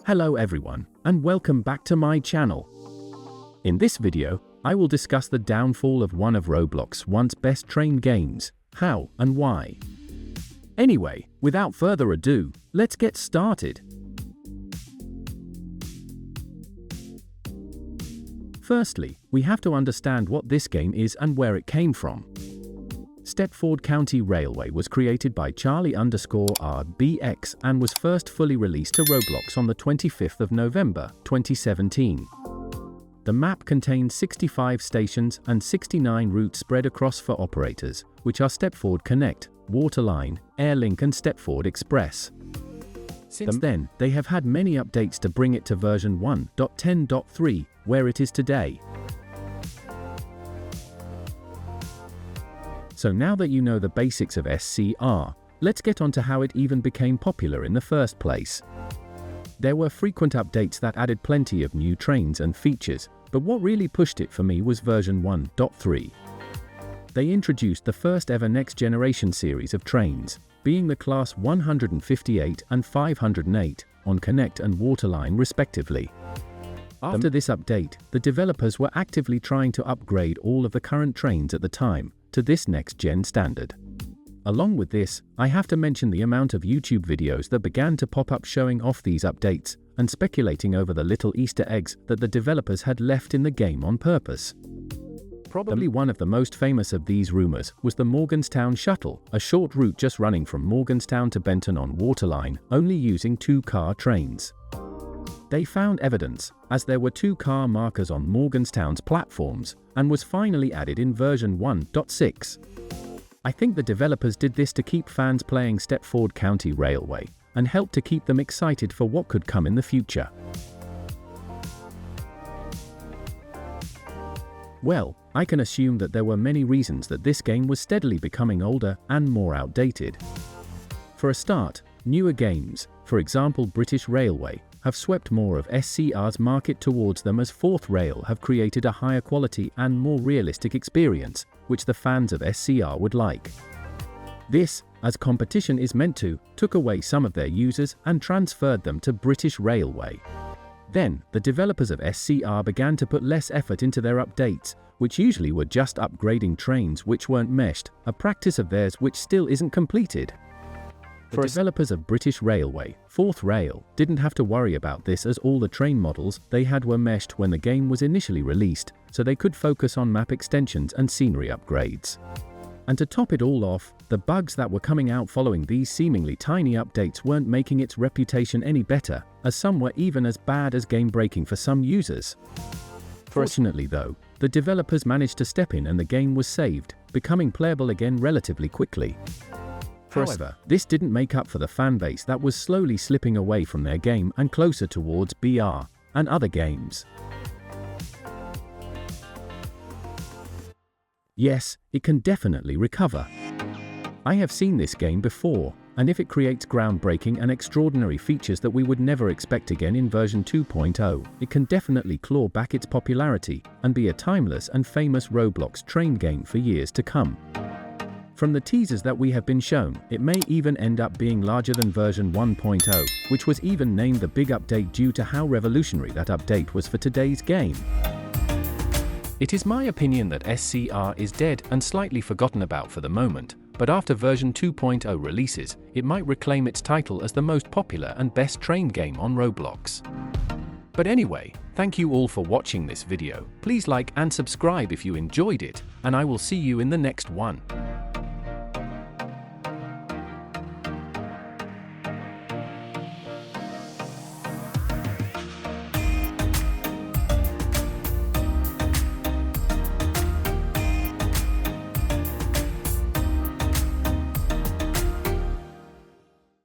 Hello everyone, and welcome back to my channel. In this video, I will discuss the downfall of one of Roblox's once best trained games, how and why. Anyway, without further ado, let's get started. Firstly, we have to understand what this game is and where it came from. Stepford County Railway was created by Charlie_RBX and was first fully released to Roblox on the 25th of November, 2017. The map contains 65 stations and 69 routes spread across 4 operators, which are Stepford Connect, Waterline, Airlink and Stepford Express. Since then, they have had many updates to bring it to version 1.10.3, where it is today. So now that you know the basics of SCR, let's get on to how it even became popular in the first place. There were frequent updates that added plenty of new trains and features, but what really pushed it for me was version 1.3. They introduced the first ever next generation series of trains, being the class 158 and 508, on Connect and Waterline respectively. After this update, the developers were actively trying to upgrade all of the current trains at the time to this next-gen standard. Along with this, I have to mention the amount of YouTube videos that began to pop up showing off these updates and speculating over the little Easter eggs that the developers had left in the game on purpose. Probably one of the most famous of these rumors was the Morganstown Shuttle, a short route just running from Morganstown to Benton on Waterline, only using 2-car trains. They found evidence, as there were 2-car markers on Morganstown's platforms, and was finally added in version 1.6. I think the developers did this to keep fans playing Stepford County Railway, and help to keep them excited for what could come in the future. Well, I can assume that there were many reasons that this game was steadily becoming older and more outdated. For a start, newer games, for example British Railway, have swept more of SCR's market towards them as Fourth Rail have created a higher quality and more realistic experience, which the fans of SCR would like. This, as competition is meant to, took away some of their users and transferred them to British Railway. Then, the developers of SCR began to put less effort into their updates, which usually were just upgrading trains which weren't meshed, a practice of theirs which still isn't completed. The developers of British Railway, Fourth Rail, didn't have to worry about this as all the train models they had were meshed when the game was initially released, so they could focus on map extensions and scenery upgrades. And to top it all off, the bugs that were coming out following these seemingly tiny updates weren't making its reputation any better, as some were even as bad as game-breaking for some users. Fortunately though, the developers managed to step in and the game was saved, becoming playable again relatively quickly. However, this didn't make up for the fanbase that was slowly slipping away from their game and closer towards BR and other games. Yes, it can definitely recover. I have seen this game before, and if it creates groundbreaking and extraordinary features that we would never expect again in version 2.0, it can definitely claw back its popularity and be a timeless and famous Roblox train game for years to come. From the teasers that we have been shown, it may even end up being larger than version 1.0, which was even named the big update due to how revolutionary that update was for today's game. It is my opinion that SCR is dead and slightly forgotten about for the moment, but after version 2.0 releases, it might reclaim its title as the most popular and best train game on Roblox. But anyway, thank you all for watching this video. Please like and subscribe if you enjoyed it, and I will see you in the next one.